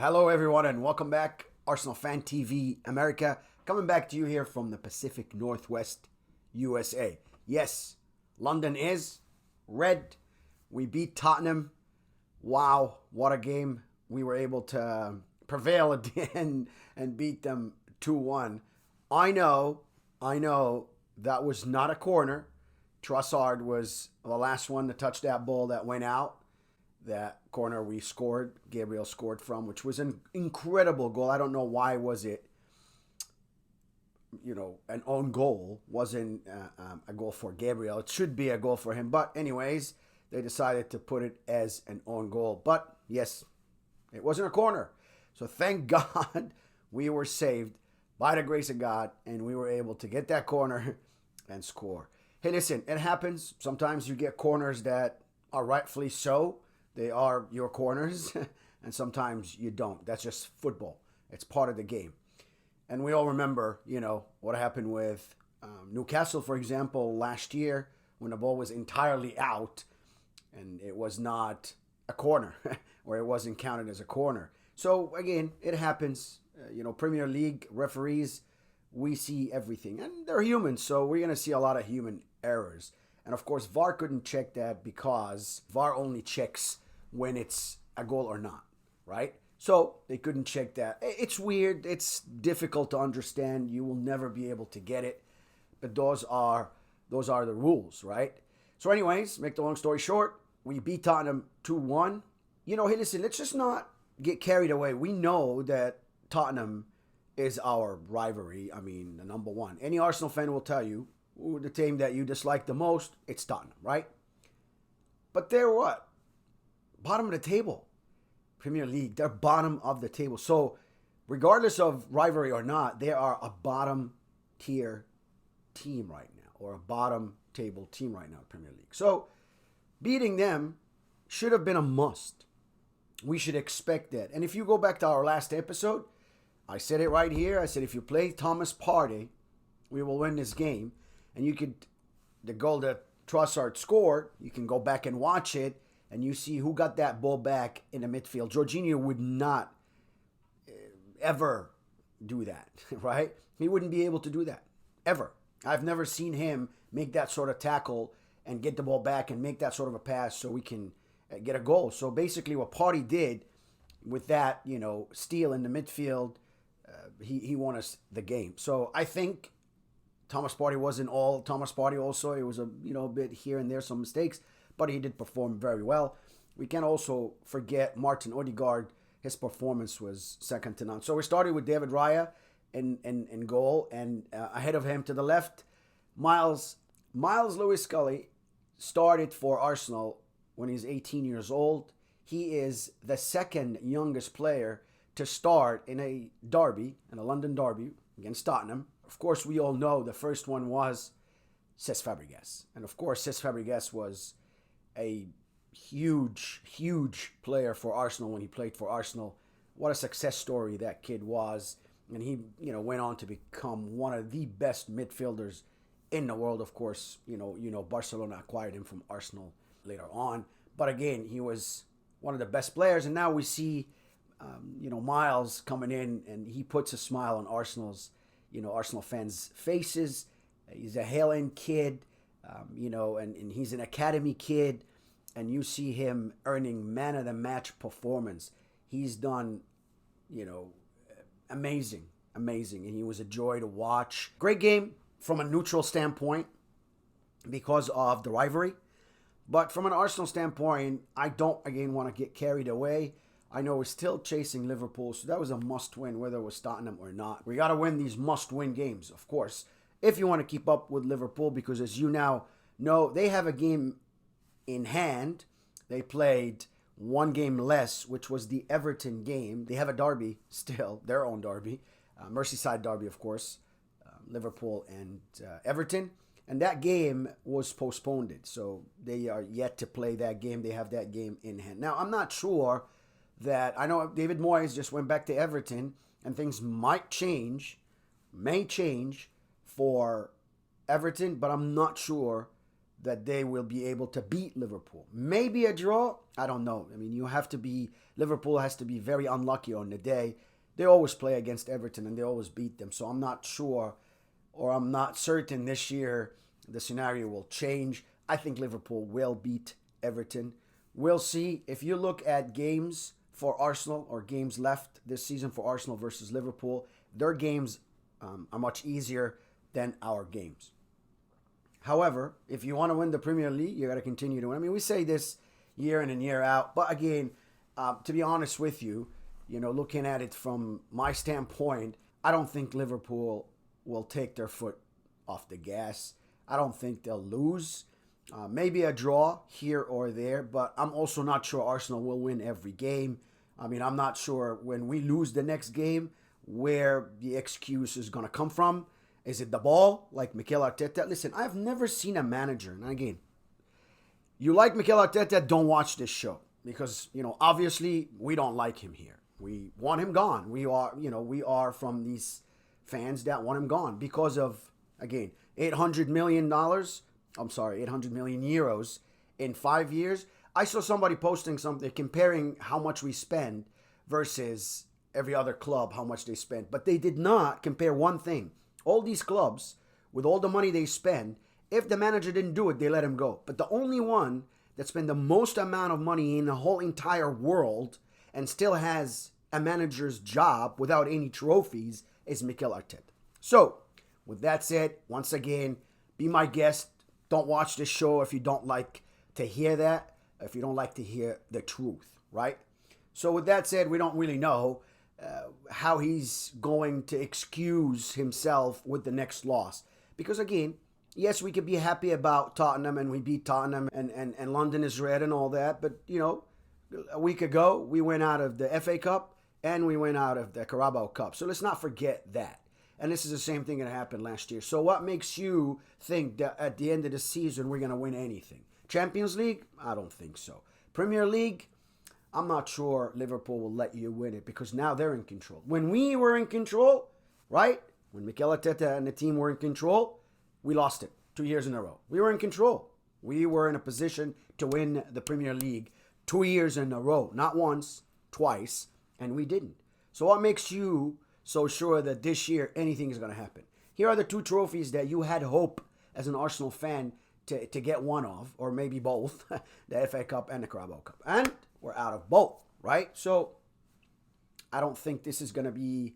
Hello, everyone, and welcome back. Arsenal Fan TV America, coming back to you here from the Pacific Northwest, USA. Yes, London is red. We beat Tottenham. Wow, what a game. We were able to prevail again and beat them 2-1. I know that was not a corner. Trossard was the last one to touch that ball that went out. That corner we scored, Gabriel scored from, which was an incredible goal. I don't know why was it, an own goal. Wasn't a goal for Gabriel. It should be a goal for him. But anyways, they decided to put it as an own goal. But yes, it wasn't a corner. So thank God we were saved by the grace of God, and we were able to get that corner and score. Hey, listen, it happens. Sometimes you get corners that are rightfully so. They are your corners, and sometimes you don't. That's just football. It's part of the game. And we all remember, what happened with Newcastle, for example, last year when the ball was entirely out and it was not a corner or it wasn't counted as a corner. So, again, it happens. Premier League referees, we see everything. And they're human, so we're going to see a lot of human errors. And of course, VAR couldn't check that because VAR only checks when it's a goal or not, right? So they couldn't check that. It's weird. It's difficult to understand. You will never be able to get it. But those are the rules, right? So anyways, make the long story short, we beat Tottenham 2-1. Hey, listen, let's just not get carried away. We know that Tottenham is our rivalry. I mean, the number one. Any Arsenal fan will tell you, the team that you dislike the most, it's Tottenham, right? But they're what? Bottom of the table. Premier League, they're bottom of the table. So regardless of rivalry or not, they are a bottom tier team right now, or a bottom table team right now, Premier League. So beating them should have been a must. We should expect that. And if you go back to our last episode, I said it right here. I said if you play Thomas Partey, we will win this game. And the goal that Trossard scored, you can go back and watch it, and you see who got that ball back in the midfield. Jorginho would not ever do that, right? He wouldn't be able to do that, ever. I've never seen him make that sort of tackle and get the ball back and make that sort of a pass so we can get a goal. So basically what Partey did with that, steal in the midfield, he won us the game. So I think Thomas Partey wasn't all Thomas Partey also. It was a bit here and there, some mistakes, but he did perform very well. We can't also forget Martin Odegaard. His performance was second to none. So we started with David Raya in goal, and ahead of him to the left, Miles Lewis-Scully started for Arsenal when he's 18 years old. He is the second youngest player to start in a London derby against Tottenham. Of course, we all know the first one was Cesc Fabregas. And of course, Cesc Fabregas was a huge, huge player for Arsenal when he played for Arsenal. What a success story that kid was. And he, went on to become one of the best midfielders in the world. Of course, Barcelona acquired him from Arsenal later on. But again, he was one of the best players. And now we see, Miles coming in, and he puts a smile on Arsenal fans' faces. He's a Haaland kid, and he's an academy kid, and you see him earning man of the match performance. He's done, amazing, and he was a joy to watch. Great game from a neutral standpoint because of the rivalry, but from an Arsenal standpoint, I don't, again, want to get carried away. I know we're still chasing Liverpool, so that was a must-win, whether it was Tottenham or not. We got to win these must-win games, of course, if you want to keep up with Liverpool, because as you now know, they have a game in hand. They played one game less, which was the Everton game. They have a derby still, their own derby, Merseyside derby, of course, Liverpool and Everton. And that game was postponed, so they are yet to play that game. They have that game in hand. Now, I'm not sure that, I know David Moyes just went back to Everton, and things may change for Everton, but I'm not sure that they will be able to beat Liverpool. Maybe a draw, I don't know. I mean, Liverpool has to be very unlucky on the day. They always play against Everton and they always beat them. So I'm not sure, or I'm not certain this year the scenario will change. I think Liverpool will beat Everton. We'll see. If you look at games for Arsenal or games left this season for Arsenal versus Liverpool, their games are much easier than our games. However, if you want to win the Premier League, you got to continue to win. I mean, we say this year in and year out, but again, to be honest with you, looking at it from my standpoint, I don't think Liverpool will take their foot off the gas. I don't think they'll lose. Maybe a draw here or there, but I'm also not sure Arsenal will win every game. I mean, I'm not sure when we lose the next game where the excuse is going to come from. Is it the ball, like Mikel Arteta? Listen, I've never seen a manager, and again, you like Mikel Arteta, don't watch this show. Because, obviously, we don't like him here. We want him gone. We are from these fans that want him gone because of, again, $800 million. 800 million euros in 5 years. I saw somebody posting something comparing how much we spend versus every other club, how much they spend. But they did not compare one thing. All these clubs, with all the money they spend, if the manager didn't do it, they let him go. But the only one that spent the most amount of money in the whole entire world and still has a manager's job without any trophies is Mikel Arteta. So, with that said, once again, be my guest. Don't watch this show if you don't like to hear that, if you don't like to hear the truth, right? So with that said, we don't really know how he's going to excuse himself with the next loss. Because again, yes, we could be happy about Tottenham and we beat Tottenham and London is red and all that. But, a week ago, we went out of the FA Cup and we went out of the Carabao Cup. So let's not forget that. And this is the same thing that happened last year. So what makes you think that at the end of the season we're going to win anything? Champions League? I don't think so. Premier League? I'm not sure Liverpool will let you win it because now they're in control. When we were in control, right? When Mikel Arteta and the team were in control, we lost it 2 years in a row. We were in control. We were in a position to win the Premier League 2 years in a row. Not once, twice, and we didn't. So what makes you so sure that this year anything is going to happen? Here are the two trophies that you had hope as an Arsenal fan to get one of, or maybe both, the FA Cup and the Carabao Cup. And we're out of both, right? So I don't think this is going to be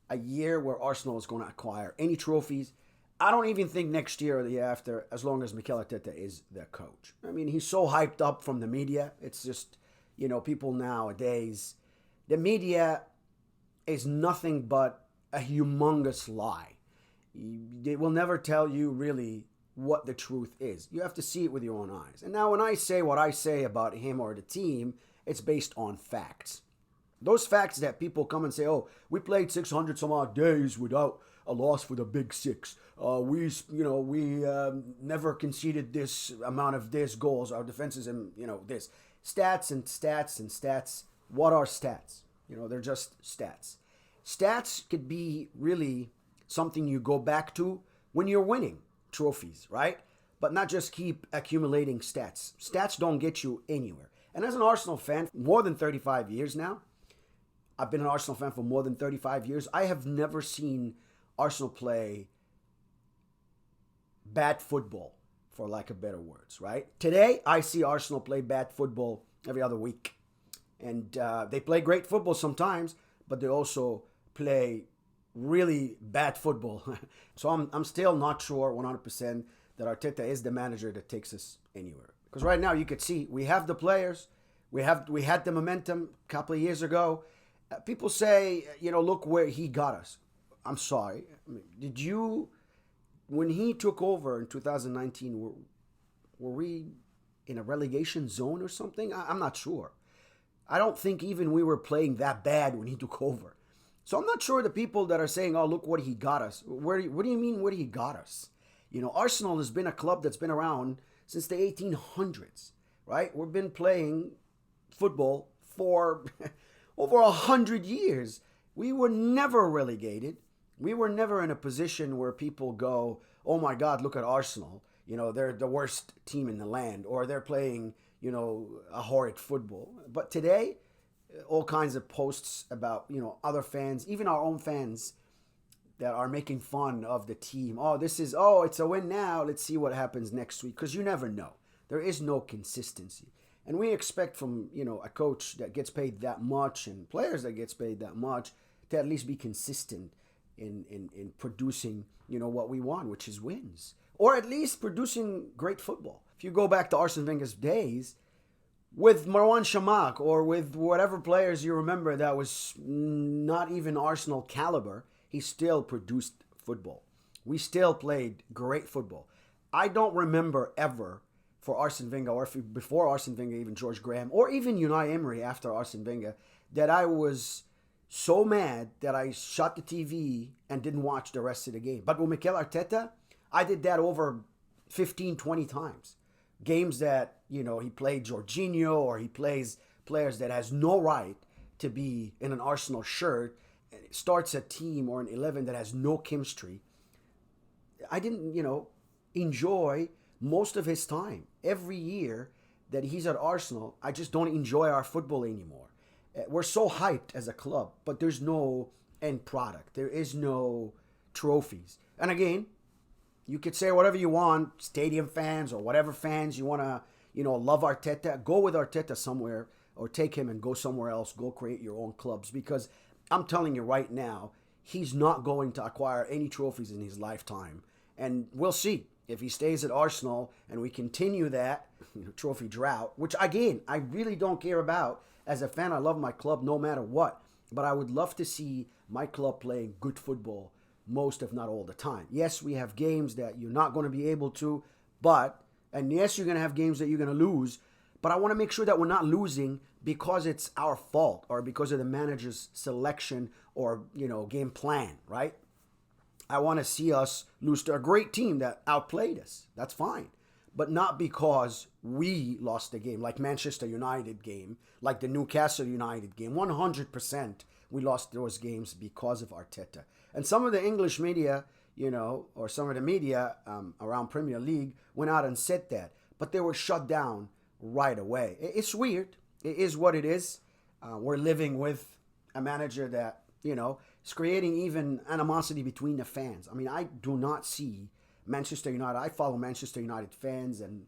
a year where Arsenal is going to acquire any trophies. I don't even think next year or the year after, as long as Mikel Arteta is the coach. I mean, he's so hyped up from the media. It's just, people nowadays, the media is nothing but a humongous lie. They will never tell you really what the truth is. You have to see it with your own eyes. And now when I say what I say about him or the team, it's based on facts. Those facts that people come and say, oh, we played 600 some odd days without a loss for the big six. We never conceded this amount of this goals. Our defense is in, this. Stats and stats and stats. What are stats? They're just stats. Stats could be really something you go back to when you're winning trophies, right? But not just keep accumulating stats. Stats don't get you anywhere. And as an Arsenal fan, more than 35 years now, I've been an Arsenal fan for more than 35 years. I have never seen Arsenal play bad football, for lack of better words, right? Today, I see Arsenal play bad football every other week. And they play great football sometimes, but they also play really bad football. So I'm still not sure 100% that Arteta is the manager that takes us anywhere. Because right now you could see we have the players, we had the momentum a couple of years ago. People say, look where he got us. I'm sorry. Did you, when he took over in 2019, were we in a relegation zone or something? I'm not sure. I don't think even we were playing that bad when he took over. So I'm not sure the people that are saying, oh, look what he got us. What do you mean, what he got us? Arsenal has been a club that's been around since the 1800s, right? We've been playing football for over 100 years. We were never relegated. We were never in a position where people go, oh my God, look at Arsenal. they're the worst team in the land, or they're playing, a horrid football. But today, all kinds of posts about, other fans, even our own fans, that are making fun of the team. It's a win now. Let's see what happens next week. Because you never know. There is no consistency. And we expect from, a coach that gets paid that much and players that gets paid that much to at least be consistent in producing, what we want, which is wins. Or at least producing great football. If you go back to Arsene Wenger's days, with Marwan Shamak or with whatever players you remember that was not even Arsenal caliber, he still produced football. We still played great football. I don't remember ever for Arsene Wenger, or before Arsene Wenger, even George Graham, or even Unai Emery after Arsene Wenger, that I was so mad that I shut the TV and didn't watch the rest of the game. But with Mikel Arteta, I did that over 15, 20 times. Games that, he played Jorginho, or he plays players that has no right to be in an Arsenal shirt, starts a team or an 11 that has no chemistry. I didn't, enjoy most of his time. Every year that he's at Arsenal, I just don't enjoy our football anymore. We're so hyped as a club, but there's no end product. There is no trophies. And again, you could say whatever you want, stadium fans or whatever fans you want to, love Arteta. Go with Arteta somewhere, or take him and go somewhere else. Go create your own clubs, because I'm telling you right now, he's not going to acquire any trophies in his lifetime. And we'll see if he stays at Arsenal and we continue that trophy drought, which again, I really don't care about. As a fan, I love my club no matter what. But I would love to see my club playing good football most, if not all the time. Yes, we have games that you're not going to be able to, and yes, you're going to have games that you're going to lose, but I want to make sure that we're not losing because it's our fault or because of the manager's selection or, game plan, right? I want to see us lose to a great team that outplayed us. That's fine. But not because we lost the game, like Manchester United game, like the Newcastle United game. 100% we lost those games because of Arteta. And some of the English media, or some of the media around Premier League went out and said that. But they were shut down right away. It's weird. It is what it is. We're living with a manager that, is creating even animosity between the fans. I mean, I do not see Manchester United. I follow Manchester United fans and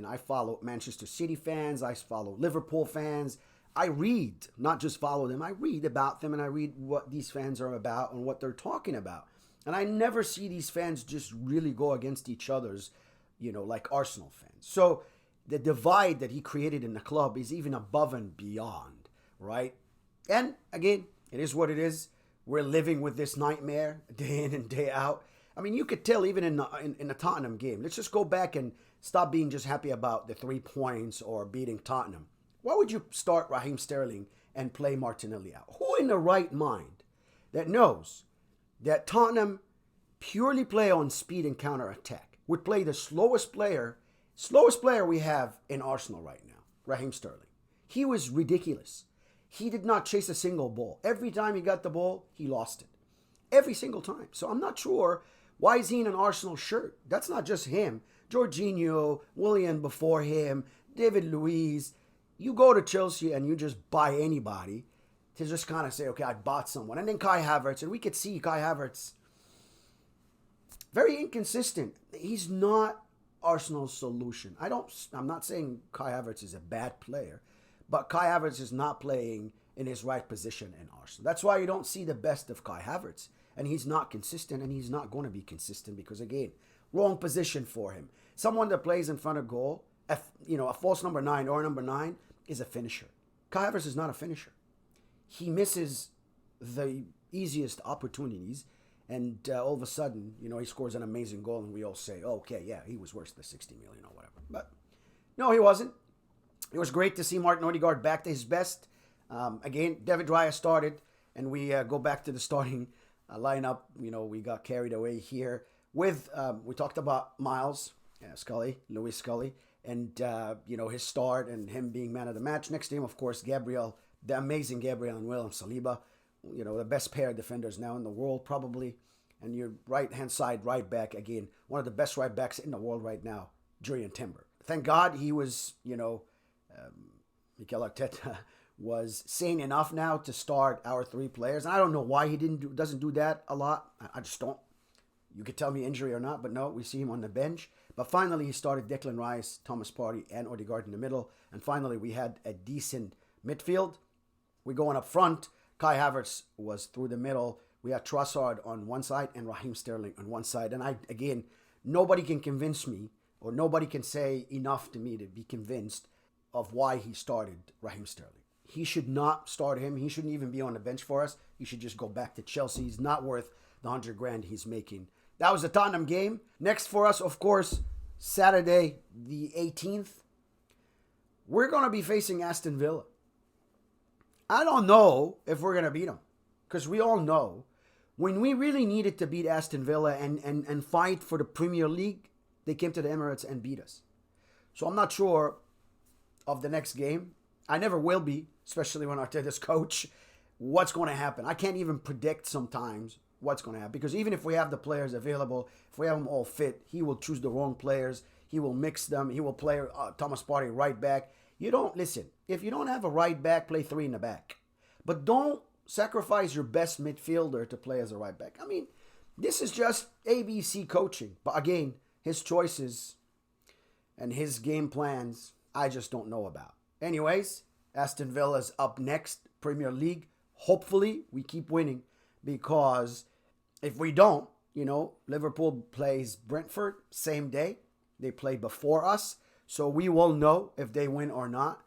I follow Manchester City fans. I follow Liverpool fans. I read, not just follow them. I read about them and I read what these fans are about and what they're talking about. And I never see these fans just really go against each other's, like Arsenal fans. So the divide that he created in the club is even above and beyond, right? And again, it is what it is. We're living with this nightmare day in and day out. I mean, you could tell even in the Tottenham game. Let's just go back and stop being just happy about the 3 points or beating Tottenham. Why would you start Raheem Sterling and play Martinelli out? Who in the right mind that knows that Tottenham purely play on speed and counter-attack would play the slowest player we have in Arsenal right now, Raheem Sterling? He was ridiculous. He did not chase a single ball. Every time he got the ball, he lost it. Every single time. So I'm not sure why is he in an Arsenal shirt. That's not just him. Jorginho, Willian before him, David Luiz. You go to Chelsea and you just buy anybody to just kind of say, okay, I bought someone. And then Kai Havertz, and we could see Kai Havertz very inconsistent. He's not Arsenal's solution. I'm not saying Kai Havertz is a bad player, but Kai Havertz is not playing in his right position in Arsenal. That's why you don't see the best of Kai Havertz. And he's not consistent, and he's not going to be consistent because, again, wrong position for him. Someone that plays in front of goal, a false number 9 or number 9 is a finisher. Kai Havertz is not a finisher. He misses the easiest opportunities, and all of a sudden, he scores an amazing goal, and we all say, oh, okay, yeah, he was worth the 60 million or whatever. But no, he wasn't. It was great to see Martin Odegaard back to his best. Again, David Raya started, and we go back to the starting lineup. We got carried away here with, we talked about Miles Scully, Louis Scully, and, his start and him being man of the match. Next to him, of course, Gabriel, the amazing Gabriel and William Saliba, the best pair of defenders now in the world, probably. and your right-hand side right back, again, one of the best right backs in the world right now, Julian Timber. Thank God he was, Mikel Arteta was sane enough now to start our three players. And I don't know why he doesn't do that a lot. I just don't. You could tell me injury or not, but no, we see him on the bench. But finally, he started Declan Rice, Thomas Partey, and Odegaard in the middle. And finally, we had a decent midfield. We're going up front. Kai Havertz was through the middle. We had Trossard on one side and Raheem Sterling on one side. And again, nobody can convince me, or nobody can say enough to me to be convinced of why he started Raheem Sterling. He should not start him. He shouldn't even be on the bench for us. He should just go back to Chelsea. He's not worth the $100,000 he's making. That was the Tottenham game. Next for us, of course, Saturday the 18th. We're going to be facing Aston Villa. I don't know if we're going to beat them, because we all know when we really needed to beat Aston Villa and fight for the Premier League, they came to the Emirates and beat us. So I'm not sure of the next game. I never will be, especially when Arteta's coach, what's going to happen. I can't even predict sometimes what's going to happen, because even if we have the players available, if we have them all fit, he will choose the wrong players. He will mix them. He will play Thomas Partey right back. Listen, if you don't have a right back, play three in the back. But don't sacrifice your best midfielder to play as a right back. I mean, this is just ABC coaching. But again, his choices and his game plans, I just don't know about. Anyways, Aston Villa's up next, Premier League. Hopefully, we keep winning, because if we don't, Liverpool plays Brentford same day. They play before us, so we will know if they win or not.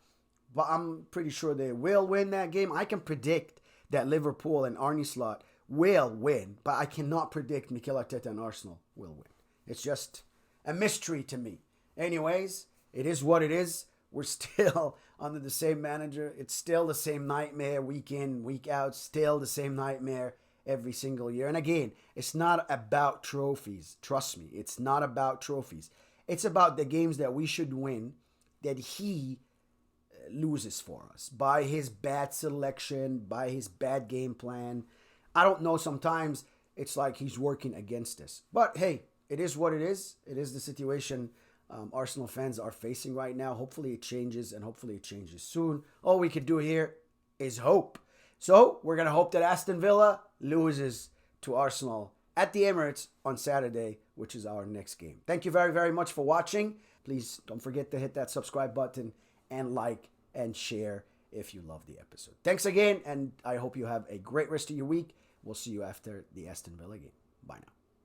But I'm pretty sure they will win that game. I can predict that Liverpool and Arne Slot will win, but I cannot predict Mikel Arteta and Arsenal will win. It's just a mystery to me. Anyways, it is what it is. We're still under the same manager. It's still the same nightmare week in, week out. Still the same nightmare every single year. And again, it's not about trophies. Trust me, it's not about trophies. It's about the games that we should win that he loses for us by his bad selection, by his bad game plan. I don't know. Sometimes it's like he's working against us. But hey, it is what it is. It is the situation Arsenal fans are facing right now. Hopefully it changes, and hopefully it changes soon. All we could do here is hope. So we're going to hope that Aston Villa loses to Arsenal at the Emirates on Saturday, which is our next game. Thank you very, very much for watching. Please don't forget to hit that subscribe button and like and share if you love the episode. Thanks again, and I hope you have a great rest of your week. We'll see you after the Aston Villa game. Bye now.